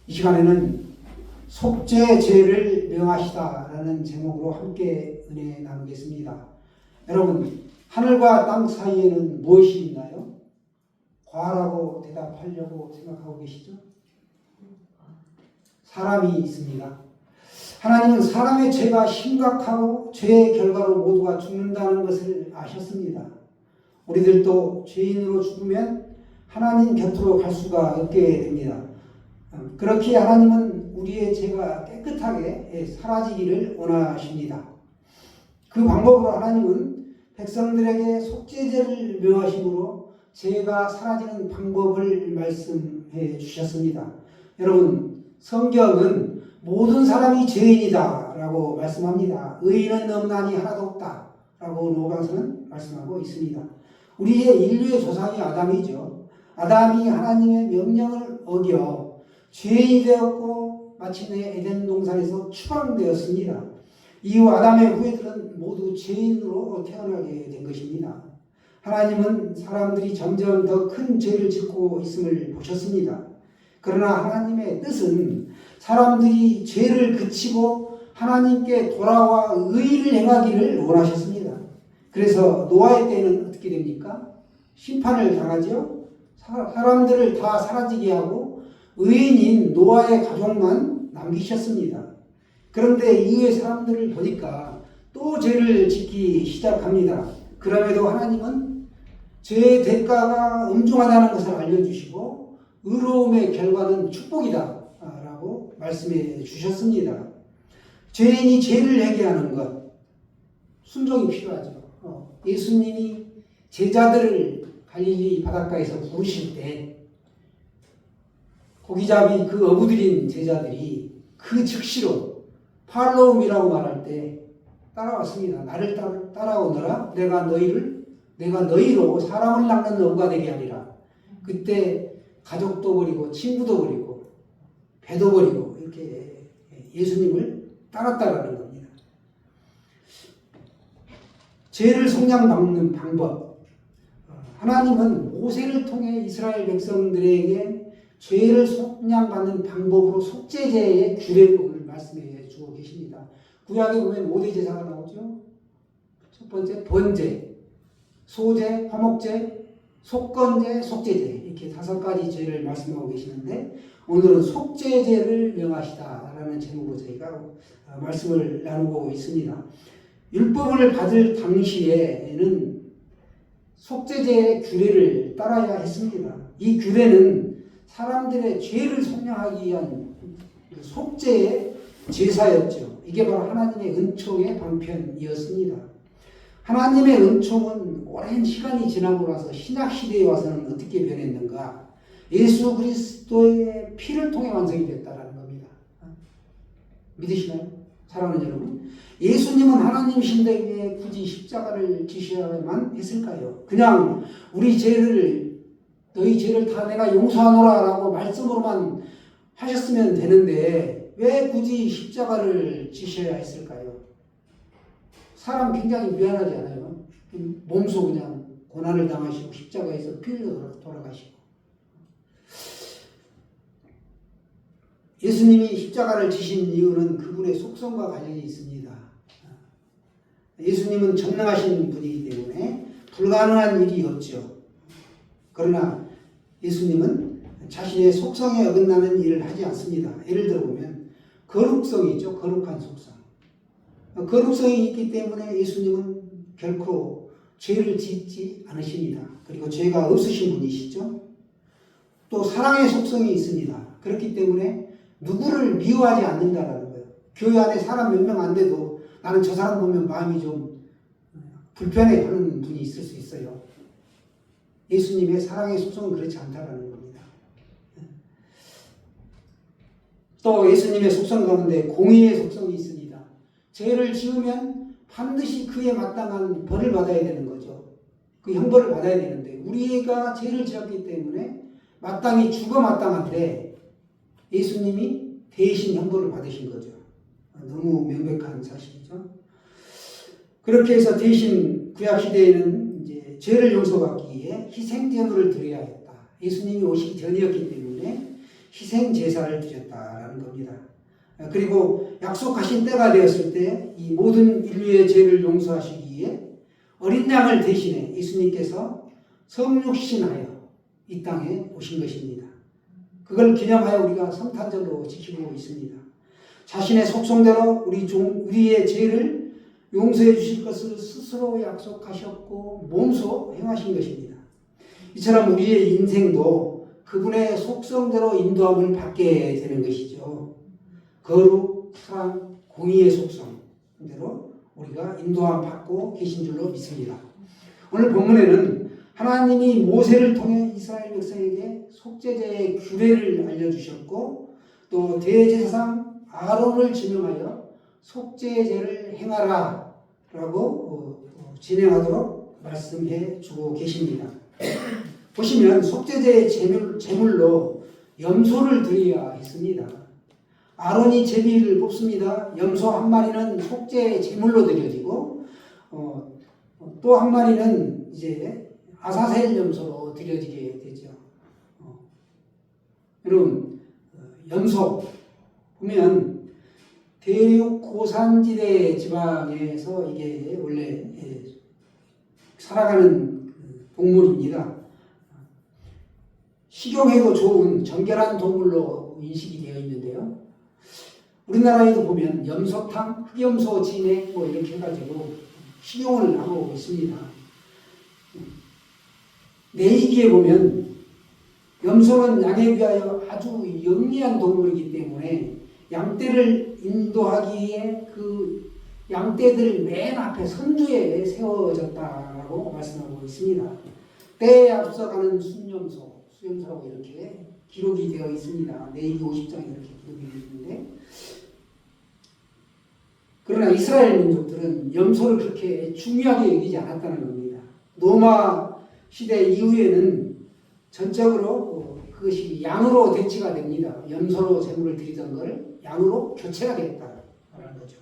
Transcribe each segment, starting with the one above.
이 시간에는 속죄죄를 명하시다라는 제목으로 함께 은혜 나누겠습니다. 여러분, 하늘과 땅 사이에는 무엇이 있나요? 과라고 대답하려고 생각하고 계시죠? 사람이 있습니다. 하나님은 사람의 죄가 심각하고 죄의 결과로 모두가 죽는다는 것을 아셨습니다. 우리들도 죄인으로 죽으면 하나님 곁으로 갈 수가 없게 됩니다. 그렇게 하나님은 우리의 죄가 깨끗하게 사라지기를 원하십니다. 그 방법으로 하나님은 백성들에게 속죄죄를 명하심으로 죄가 사라지는 방법을 말씀해 주셨습니다. 여러분, 성경은 모든 사람이 죄인이다 라고 말씀합니다. 의인은 없나니 하나도 없다 라고 노방서는 말씀하고 있습니다. 우리의 인류의 조상이 아담이죠. 아담이 하나님의 명령을 어겨 죄인이 되었고 마침내 에덴 동산에서 추방되었습니다. 이후 아담의 후예들은 모두 죄인으로 태어나게 된 것입니다. 하나님은 사람들이 점점 더 큰 죄를 짓고 있음을 보셨습니다. 그러나 하나님의 뜻은 사람들이 죄를 그치고 하나님께 돌아와 의를 행하기를 원하셨습니다. 그래서 노아의 때는 어떻게 됩니까? 심판을 당하죠. 사람들을 다 사라지게 하고 의인인 노아의 가족만 남기셨습니다. 그런데 이후의 사람들을 보니까 또 죄를 짓기 시작합니다. 그럼에도 하나님은 죄의 대가가 엄중하다는 것을 알려주시고 의로움의 결과는 축복이다 라고 말씀해 주셨습니다. 죄인이 죄를 회개하는 것, 순종이 필요하죠. 예수님이 제자들을 갈릴리 바닷가에서 부르실 때 고기잡이 그 어부들인 제자들이 그 즉시로 팔로움이라고 말할 때 따라왔습니다. 나를 따라오너라. 내가 너희로 사람을 낚는 어부가 되게 하리라. 그때 가족도 버리고 친구도 버리고 배도 버리고 이렇게 예수님을 따랐다라는 겁니다. 죄를 속량받는 방법. 하나님은 모세를 통해 이스라엘 백성들에게 죄를 속량받는 방법으로 속죄제의 규례를 말씀해 주고 계십니다. 구약에 보면 5대 제사가 나오죠. 첫 번째 번제, 소제, 화목제, 속건제, 속죄제 이렇게 5가지 죄를 말씀하고 계시는데 오늘은 속죄제를 명하시다라는 제목으로 저희가 말씀을 나누고 있습니다. 율법을 받을 당시에는 속죄제의 규례를 따라야 했습니다. 이 규례는 사람들의 죄를 속량하기 위한 속죄의 제사였죠. 이게 바로 하나님의 은총의 방편이었습니다. 하나님의 은총은 오랜 시간이 지나고 나서 신약시대에 와서는 어떻게 변했는가? 예수 그리스도의 피를 통해 완성이 됐다는 겁니다. 믿으시나요? 사랑하는 여러분. 예수님은 하나님이신데 왜 굳이 십자가를 지셔야만 했을까요? 그냥 너희 죄를 다 내가 용서하노라 라고 말씀으로만 하셨으면 되는데 왜 굳이 십자가를 지셔야 했을까요? 사람 굉장히 미안하지 않아요? 몸소 그냥 고난을 당하시고 십자가에서 피 흘려 돌아가시고 예수님이 십자가를 지신 이유는 그분의 속성과 관련이 있습니다. 예수님은 전능하신 분이기 때문에 불가능한 일이 없죠. 그러나 예수님은 자신의 속성에 어긋나는 일을 하지 않습니다. 예를 들어보면 거룩성이 있죠. 거룩한 속성. 거룩성이 있기 때문에 예수님은 결코 죄를 짓지 않으십니다. 그리고 죄가 없으신 분이시죠. 또 사랑의 속성이 있습니다. 그렇기 때문에 누구를 미워하지 않는다라는 거예요. 교회 안에 사람 몇 명 안 돼도 나는 저 사람 보면 마음이 좀 불편해 하는 분이 있을 수 있어요. 예수님의 사랑의 속성은 그렇지 않다라는 겁니다. 또 예수님의 속성 가운데 공의의 속성이 있습니다. 죄를 지으면 반드시 그에 마땅한 벌을 받아야 되는 거죠. 그 형벌을 받아야 되는데 우리가 죄를 지었기 때문에 마땅히 죽어 마땅한데 예수님이 대신 형벌을 받으신 거죠. 너무 명백한 사실이죠. 그렇게 해서 대신 구약시대에는 이제 죄를 용서받기 위해 희생제물을 드려야 했다. 예수님이 오시기 전이었기 때문에 희생 제사를 드렸다라는 겁니다. 그리고 약속하신 때가 되었을 때 이 모든 인류의 죄를 용서하시기 위해 어린 양을 대신해 예수님께서 성육신하여 이 땅에 오신 것입니다. 그걸 기념하여 우리가 성탄절로 지키고 있습니다. 자신의 속성대로 우리의 죄를 용서해 주실 것을 스스로 약속하셨고 몸소 행하신 것입니다. 이처럼 우리의 인생도 그분의 속성대로 인도함을 받게 되는 것이죠. 거룩, 사랑, 공의의 속성대로 우리가 인도함 받고 계신 줄로 믿습니다. 오늘 본문에는 하나님이 모세를 통해 이스라엘 백성에게 속죄제의 규례를 알려주셨고 또 대제사장 아론을 지명하여 속죄제를 행하라 라고 진행하도록 말씀해 주고 계십니다. 보시면 속죄제의 제물로 염소를 드려야 했습니다. 아론이 제비를 뽑습니다. 염소 한 마리는 속죄 제물로 드려지고 또 한 마리는 이제 아사셀 염소로 드려지게 되죠. 여러분 염소 보면 대륙 고산지대 지방에서 이게 원래 살아가는 동물입니다. 식용해도 좋은 정결한 동물로 인식이 되어 있는데요. 우리나라에도 보면 염소탕, 흑염소 진액 뭐 이렇게 해가지고 식용을 하고 있습니다. 내이기에 보면 염소는 양에 비하여 아주 영리한 동물이기 때문에 양떼를 인도하기에 그 양떼들 맨 앞에 선두에 세워졌다라고 말씀하고 있습니다. 때에 앞서가는 수염소라고 이렇게 기록이 되어 있습니다. 내이기 50장에 이렇게 기록이 되어 있는데 그러나 이스라엘 민족들은 염소를 그렇게 중요하게 여기지 않았다는 겁니다. 로마 시대 이후에는 전적으로 그것이 양으로 대치가 됩니다. 염소로 제물을 드리던 것을 양으로 교체가 되었다는 거죠.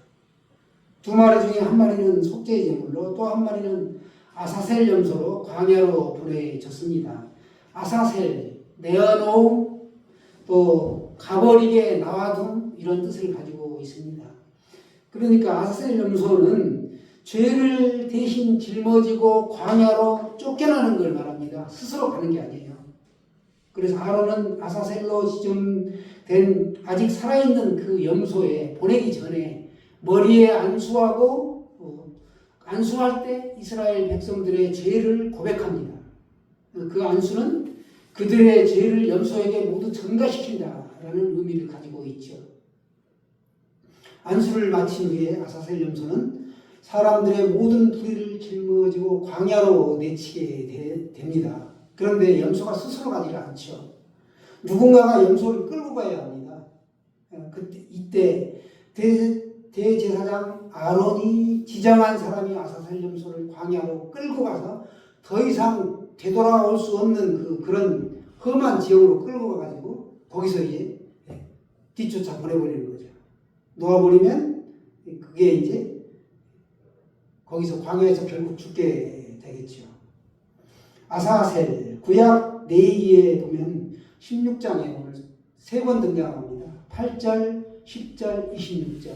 두 마리 중에 한 마리는 속죄 제물로 또 한 마리는 아사셀 염소로 광야로 보내졌습니다. 아사셀, 내어놓음, 또 가버리게 놔둔 이런 뜻을 가지고 있습니다. 그러니까 아사셀 염소는 죄를 대신 짊어지고 광야로 쫓겨나는 걸 말합니다. 스스로 가는 게 아니에요. 그래서 아론은 아사셀로 지정된 아직 살아있는 그 염소에 보내기 전에 머리에 안수하고 안수할 때 이스라엘 백성들의 죄를 고백합니다. 그 안수는 그들의 죄를 염소에게 모두 전가시킨다라는 의미를 가지고 있죠. 안수를 마친 후에 아사셀 염소는 사람들의 모든 불의를 짊어지고 광야로 내치게 됩니다. 그런데 염소가 스스로 가지를 않죠. 누군가가 염소를 끌고 가야 합니다. 이때 대제사장 아론이 지정한 사람이 아사셀 염소를 광야로 끌고 가서 더 이상 되돌아올 수 없는 그런 험한 지역으로 끌고 가가지고 거기서 이제 뒤쫓아 보내버리는 거죠. 놓아버리면 그게 이제 거기서 광야에서 결국 죽게 되겠죠. 아사셀 구약 내기에 보면 16장에 오늘 3번 등장합니다. 8절, 10절, 26절.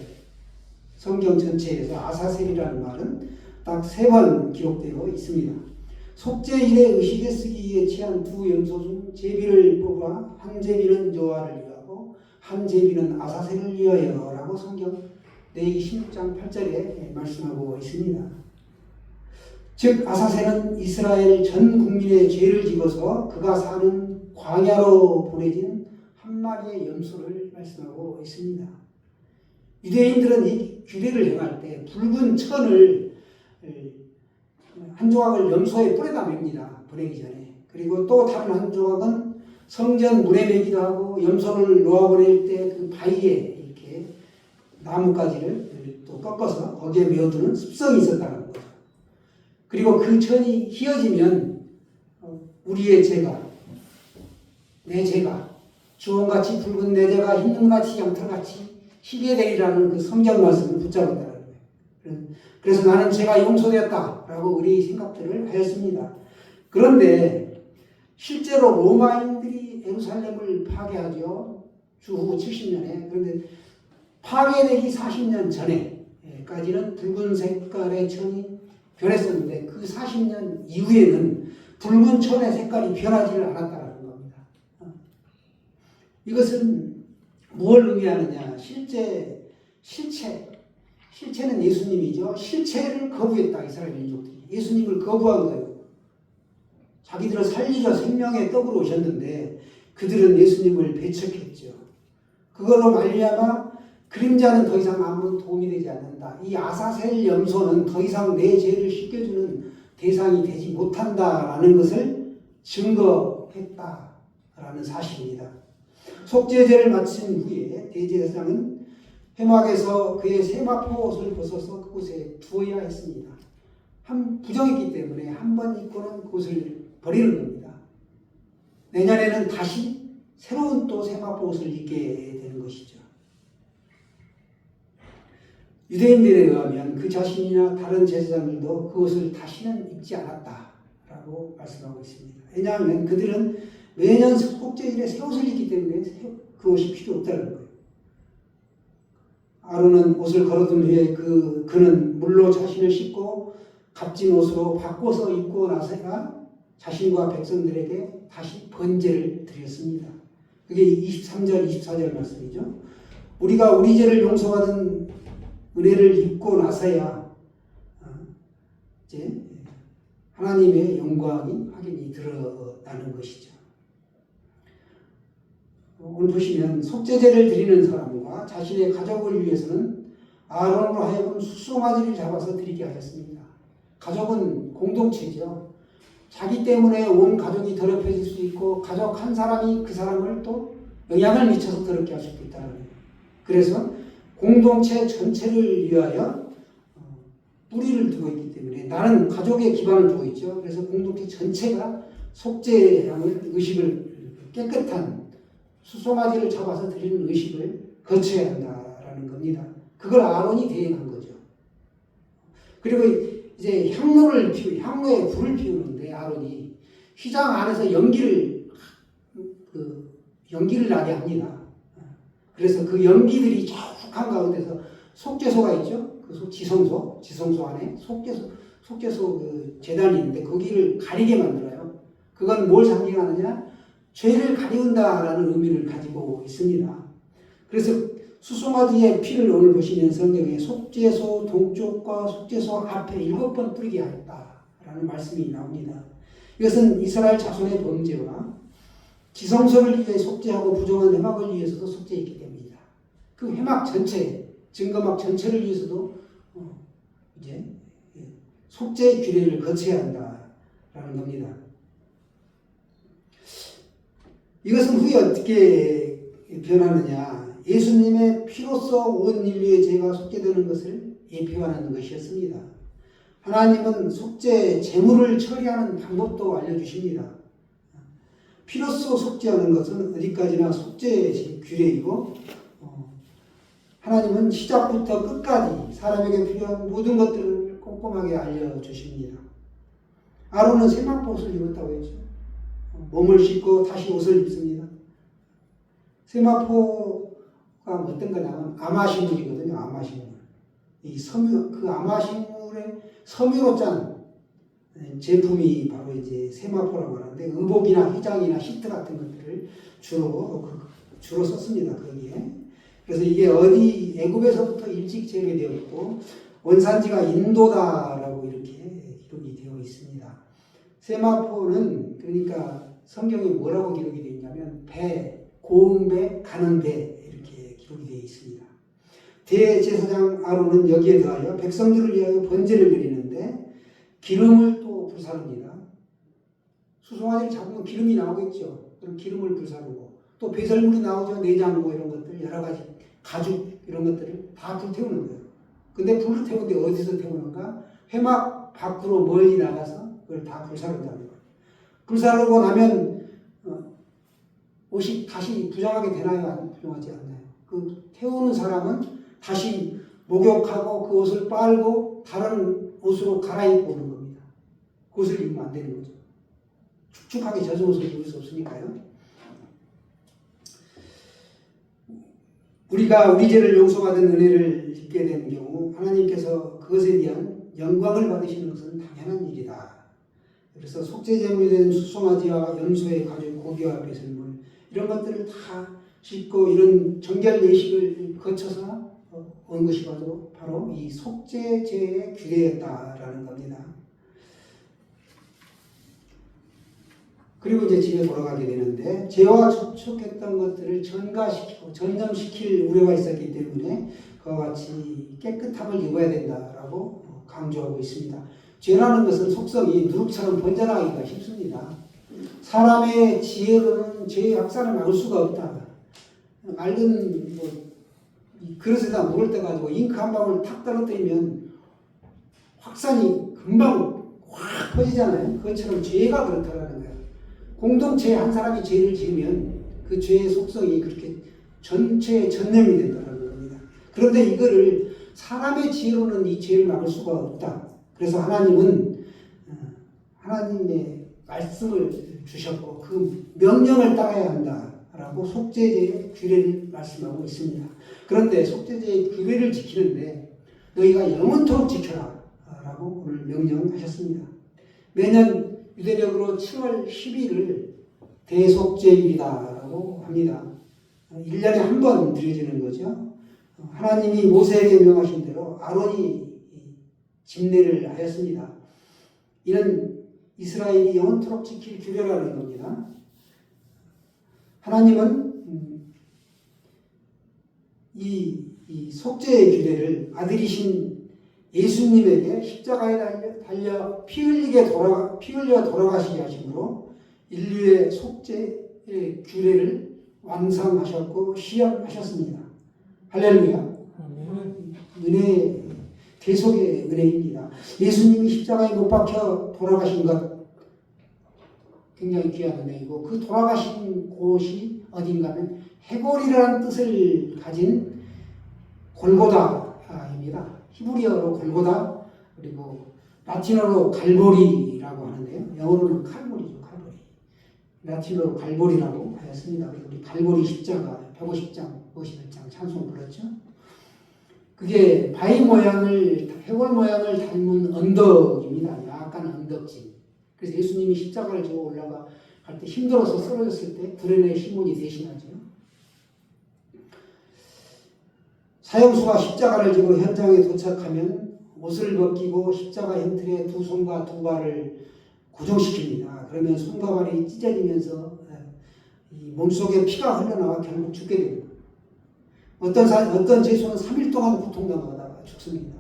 성경 전체에서 아사셀이라는 말은 딱 3번 기록되어 있습니다. 속죄일에 의식에 쓰기에 취한 두 염소 중 제비를 뽑아 한 제비는 여호와를 위하고 한 제비는 아사셀을 위하여라고 성경 내기 16장 8절에 말씀하고 있습니다. 즉 아사셀은 이스라엘 전 국민의 죄를 지고서 그가 사는 광야로 보내진 한 마리의 염소를 말씀하고 있습니다. 유대인들은 이 규례를 행할 때 붉은 천을 한 조각을 염소에 뿌려다 맵니다. 보내기 전에. 그리고 또 다른 한 조각은 성전 문에 매기도 하고 염소를 놓아보낼 때 그 바위에 이렇게 나뭇가지를 또 꺾어서 거기에 메어두는 습성이 있었다는 거죠. 그리고 그 천이 휘어지면 우리의 죄가, 내 죄가, 주홍같이 붉은 내 죄가 흰눈같이 양털같이 희게 되리라는 그 성경 말씀을 붙잡았다는 거예요. 그래서 나는 죄가 용서되었다라고 우리 생각들을 하였습니다. 그런데 실제로 로마인들이 예루살렘을 파괴하죠. 주후 70년에. 그런데 파괴되기 40년 전에까지는 붉은 색깔의 천이 변했었는데 그 40년 이후에는 붉은 천의 색깔이 변하지를 않았다는 겁니다. 이것은 무엇을 의미하느냐? 실체는 예수님이죠. 실체를 거부했다, 이스라엘 민족들이. 예수님을 거부한 거예요. 자기들은 살리려 생명의 떡으로 오셨는데 그들은 예수님을 배척했죠. 그걸로 말미암아 그림자는 더 이상 아무런 도움이 되지 않는다. 이 아사셀 염소는 더 이상 내 죄를 씻겨주는 대상이 되지 못한다라는 것을 증거했다라는 사실입니다. 속죄제를 마친 후에 대제사장은 회막에서 그의 세마포 옷을 벗어서 그곳에 두어야 했습니다. 부정했기 때문에 한 번 입고는 그것을 버리는 겁니다. 내년에는 다시 새로운 또 세마포 옷을 입게 되는 것이죠. 유대인들에 의하면 그 자신이나 다른 제사장들도 그것을 다시는 입지 않았다라고 말씀하고 있습니다. 왜냐하면 그들은 매년 속죄일에 새 옷을 입기 때문에 그 옷이 필요 없다는 거예요. 아론은 옷을 걸어둔 후에 그는 물로 자신을 씻고 값진 옷으로 바꿔서 입고 나서야 자신과 백성들에게 다시 번제를 드렸습니다. 그게 23절, 24절 말씀이죠. 우리가 우리 죄를 용서받은 은혜를 입고 나서야 이제 하나님의 영광이 확연히 드러나는 것이죠. 오늘 보시면 속죄제를 드리는 사람과 자신의 가족을 위해서는 아론으로 하여금 수송아지를 잡아서 드리게 하셨습니다. 가족은 공동체죠. 자기 때문에 온 가족이 더럽혀질 수 있고 가족 한 사람이 그 사람을 또 영향을 미쳐서 더럽게 할 수도 있다는 거예요. 그래서 공동체 전체를 위하여 뿌리를 두고 있기 때문에 나는 가족의 기반을 두고 있죠. 그래서 공동체 전체가 속죄양을 의식을 깨끗한 수송아지를 잡아서 드리는 의식을 거쳐야 한다라는 겁니다. 그걸 아론이 대행한 거죠. 그리고 이제 향로에 불을 피우는데 아론이 휘장 안에서 연기를 나게 합니다. 그래서 그 연기들이 쭉 한가운데서 속죄소가 있죠. 그 지성소 안에 속죄소 그 제단이 있는데 거기를 가리게 만들어요. 그건 뭘 상징하느냐? 죄를 가리운다라는 의미를 가지고 있습니다. 그래서 수송아지의 피를 오늘 보시면 성경에 속죄소 동쪽과 속죄소 앞에 7번 뿌리게 하였다라는 말씀이 나옵니다. 이것은 이스라엘 자손의 범죄와 지성소를 위해 속죄하고 부정한 회막을 위해서도 속죄했기 때문이다. 그 회막 전체, 증거막 전체를 위해서도 이제 속죄 규례를 거쳐야 한다라는 겁니다. 이것은 후에 어떻게 변하느냐? 예수님의 피로써 온 인류의 죄가 속죄되는 것을 예표하는 것이었습니다. 하나님은 속죄 제물을 처리하는 방법도 알려주십니다. 피로써 속죄하는 것은 어디까지나 속죄의 규례이고 하나님은 시작부터 끝까지 사람에게 필요한 모든 것들을 꼼꼼하게 알려주십니다. 아론은 세마포 옷을 입었다고 했죠. 몸을 씻고 다시 옷을 입습니다. 세마포가 어떤 거냐면 아마식물이거든요. 아마식물. 이 그 아마식물의 섬유로 짠 제품이 바로 이제 세마포라고 하는데 의복이나 휘장이나 시트 같은 것들을 주로 썼습니다. 거기에. 그래서 이게 어디 애굽에서부터 일찍 재배되었고 원산지가 인도다라고 이렇게 기록이 되어 있습니다. 세마포는 그러니까 성경에 뭐라고 기록이 되어 있냐면 배, 고운 배, 가는 배 이렇게 기록이 되어 있습니다. 대제사장 아론은 여기에 더하여 백성들을 위하여 번제를 드리는데 기름을 또 불사릅니다. 수송아지를 잡으면 기름이 나오겠죠. 그럼 기름을 불사르고 또 배설물이 나오죠. 내장 이런 것들 여러 가지 가죽 이런 것들을 다 불태우는 거예요. 근데 불을 태우는데 어디서 태우는가? 회막 밖으로 멀리 나가서 그걸 다 불사른다는 거예요. 불사르고 나면 옷이 다시 부정하게 되나요? 부정하지 않나요? 그 태우는 사람은 다시 목욕하고 그 옷을 빨고 다른 옷으로 갈아입고 오는 겁니다. 그 옷을 입으면 안 되는 거죠. 축축하게 젖은 옷을 입을 수 없으니까요. 우리가 우리 죄를 용서받은 은혜를 입게 된 경우 하나님께서 그것에 대한 영광을 받으시는 것은 당연한 일이다. 그래서 속죄제물이 된 수송아지와 염소의 가죽, 고기와 배설물 이런 것들을 다 씻고 이런 정결 예식을 거쳐서 온 것이 바로 이 속죄제의 규례였다라는 겁니다. 그리고 이제 집에 돌아가게 되는데 죄와 접촉했던 것들을 전가시키고 전념시킬 우려가 있었기 때문에 그와 같이 깨끗함을 입어야 된다라고 강조하고 있습니다. 죄라는 것은 속성이 누룩처럼 번져나가기가 쉽습니다. 사람의 지혜로는 죄의 확산을 막을 수가 없다. 맑은 그릇에다 물을 떠가지고 잉크 한 방울 탁 떨어뜨리면 확산이 금방 확 퍼지잖아요. 그것처럼 죄가 그렇다라는 거예요. 공동체에 한 사람이 죄를 지으면 그 죄의 속성이 그렇게 전체에 전염이 된다는 겁니다. 그런데 이거를 사람의 지혜로는 이 죄를 막을 수가 없다. 그래서 하나님은 하나님의 말씀을 주셨고 그 명령을 따라야 한다라고 속죄제의 규례를 말씀하고 있습니다. 그런데 속죄제의 규례를 지키는데 너희가 영원토록 지켜라 라고 오늘 명령하셨습니다. 매년 유대력으로 7월 10일을 대속죄일이다라고 합니다. 1년에 한 번 드려지는 거죠. 하나님이 모세에게 명하신 대로 아론이 집례를 하였습니다. 이는 이스라엘이 영원토록 지킬 규례라는 겁니다. 하나님은 이 속죄의 규례를 아들이신 예수님에게 십자가에 달려 피 흘려 돌아가시게 하심으로 인류의 속죄의 규례를 완성하셨고 시험하셨습니다. 할렐루야. 은혜, 대속의 은혜입니다. 예수님이 십자가에 못 박혀 돌아가신 것 굉장히 귀한 은혜이고 그 돌아가신 곳이 어딘가는 해골이라는 뜻을 가진 골고다입니다. 히브리어로 골고다 그리고 라틴어로 갈보리라고 하는데요. 영어로는 칼보리죠. 칼보리. 라틴어로 갈보리라고 하였습니다. 그리고 우리 갈보리 십자가 150장, 51장 찬송 불렀죠. 그게 바위 모양을 해골 모양을 닮은 언덕입니다. 약간 언덕진. 그래서 예수님이 십자가를 지고 올라가 갈 때 힘들어서 쓰러졌을 때 구레네 시몬이 대신하죠. 사형수가 십자가를 지고 현장에 도착하면 옷을 벗기고 십자가 형틀에 두 손과 두 발을 고정시킵니다. 그러면 손과 발이 찢어지면서 이 몸속에 피가 흘러나와 결국 죽게 됩니다. 어떤 죄수는 3일 동안 고통당하다가 죽습니다.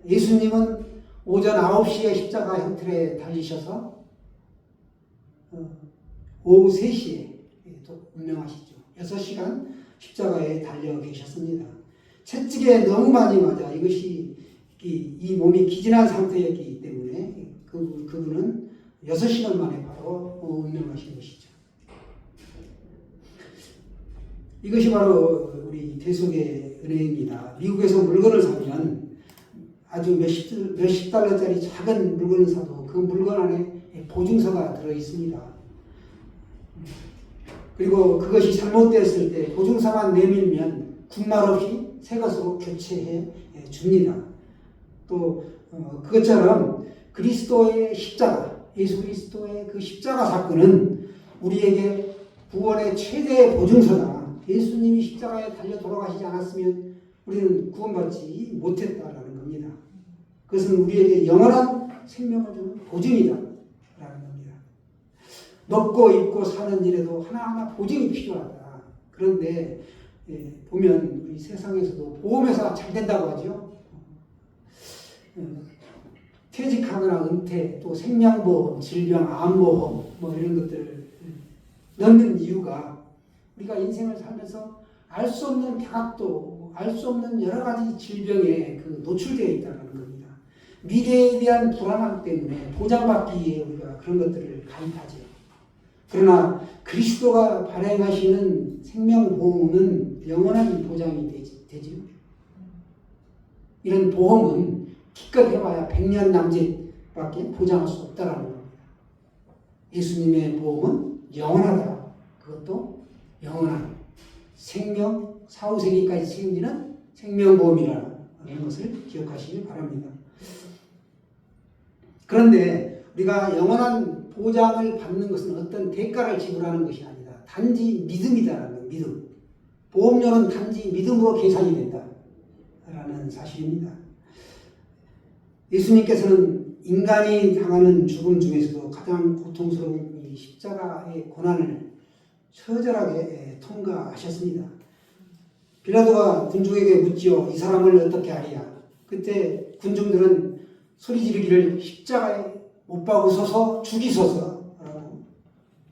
예수님은 오전 9시에 십자가 형틀에 달리셔서 오후 3시에 또 운명하시죠. 6시간 십자가에 달려 계셨습니다. 채찍에 너무 많이 맞아 이것이 이 몸이 기진한 상태였기 때문에 그분은 6시간 만에 바로 운명하신 것이죠. 이것이 바로 우리 대속의 은혜입니다. 미국에서 물건을 사면 아주 몇십 달러짜리 작은 물건을 사도 그 물건 안에 보증서가 들어있습니다. 그리고 그것이 잘못되었을 때 보증서만 내밀면 군말 없이 새 것으로 교체해 줍니다. 또 그것처럼 그리스도의 십자가, 예수 그리스도의 그 십자가 사건은 우리에게 구원의 최대의 보증서다. 예수님이 십자가에 달려 돌아가시지 않았으면 우리는 구원받지 못했다라는 겁니다. 그것은 우리에게 영원한 생명을 주는 보증이다라는 겁니다. 먹고 입고 사는 일에도 하나하나 보증이 필요하다. 그런데 보면 우리 세상에서도 보험회사가 잘 된다고 하죠. 퇴직하거나 은퇴, 또 생명보험, 질병, 암보험 뭐 이런 것들을 넣는 이유가 우리가 인생을 살면서 알 수 없는 병학도, 알 수 없는 여러 가지 질병에 노출되어 있다는 겁니다. 미래에 대한 불안함 때문에 보장받기 위해 우리가 그런 것들을 가입하죠. 그러나 그리스도가 발행하시는 생명보험은 영원한 보장이 되지요. 이런 보험은 기껏 해봐야 100년 남짓밖에 보장할 수 없다는 겁니다. 예수님의 보험은 영원하다. 그것도 영원한 생명 사후세계까지 책임지는 생명보험이라는 것을 기억하시길 바랍니다. 그런데 우리가 영원한 보장을 받는 것은 어떤 대가를 지불하는 것이 아니다. 단지 믿음이다라는 거예요. 믿음. 보험료는 단지 믿음으로 계산이 된다라는 사실입니다. 예수님께서는 인간이 당하는 죽음 중에서도 가장 고통스러운 이 십자가의 고난을 처절하게 통과하셨습니다. 빌라도가 군중에게 묻지요. 이 사람을 어떻게 하리야? 그때 군중들은 소리 지르기를 십자가에 못 박으소서 죽이소서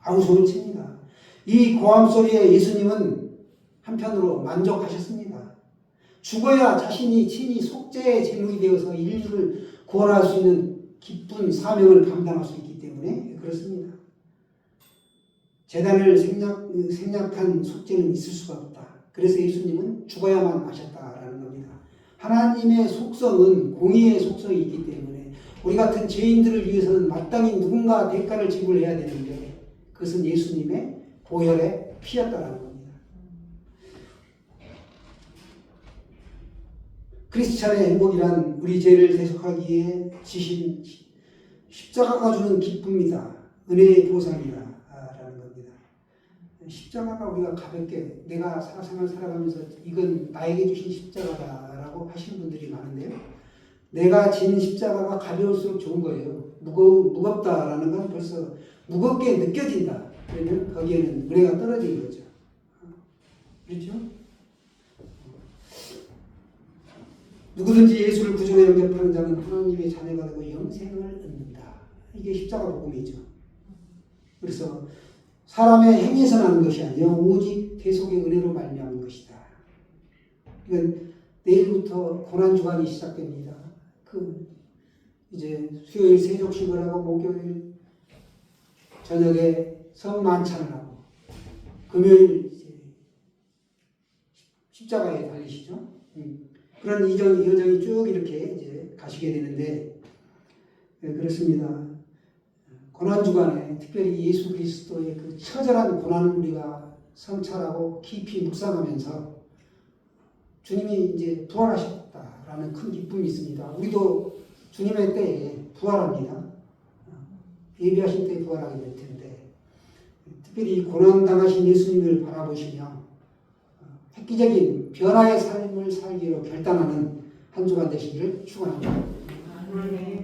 아우성을 칩니다. 이 고함 소리에 예수님은 한편으로 만족하셨습니다. 죽어야 자신이 친히 속죄의 제물이 되어서 인류를 구원할 수 있는 기쁜 사명을 감당할 수 있기 때문에 그렇습니다. 재단을 생략한 속죄는 있을 수가 없다. 그래서 예수님은 죽어야만 하셨다라는 겁니다. 하나님의 속성은 공의의 속성이 있기 때문에 우리 같은 죄인들을 위해서는 마땅히 누군가 대가를 지불해야 되는데 그것은 예수님의 보혈의 피였다라는 겁니다. 크리스찬의 행복이란 우리 죄를 대속하기에 지신 십자가가 주는 기쁨이다. 은혜의 보상이다. 라는 겁니다. 십자가가 우리가 가볍게 내가 생활 살아가면서 이건 나에게 주신 십자가다라고 하시는 분들이 많은데요. 내가 진 십자가가 가벼울수록 좋은 거예요. 무겁다라는 건 벌써 무겁게 느껴진다. 그러면 거기에는 은혜가 떨어진 거죠. 그렇죠? 누구든지 예수를 구주로 영접하는 자는 하나님의 자녀가 되고 영생을 얻는다. 이게 십자가 복음이죠. 그래서 사람의 행위에서 나는 것이 아니라 오직 대속의 은혜로 말미암은 것이다. 이건 내일부터 고난주간이 시작됩니다. 이제 수요일 세족식을 하고 목요일 저녁에 성만찬을 하고 금요일 십자가에 달리시죠. 그런 여정이 쭉 이렇게 이제 가시게 되는데 그렇습니다. 고난주간에 특별히 예수 그리스도의 그 처절한 고난을 우리가 성찰하고 깊이 묵상하면서 주님이 이제 부활하셨다라는 큰 기쁨이 있습니다. 우리도 주님의 때에 부활합니다. 예비하신 때에 부활하게 될 텐데 특별히 고난당하신 예수님을 바라보시며 획기적인 변화의 삶을 살기로 결단하는 한 주간 되시기를 축원합니다.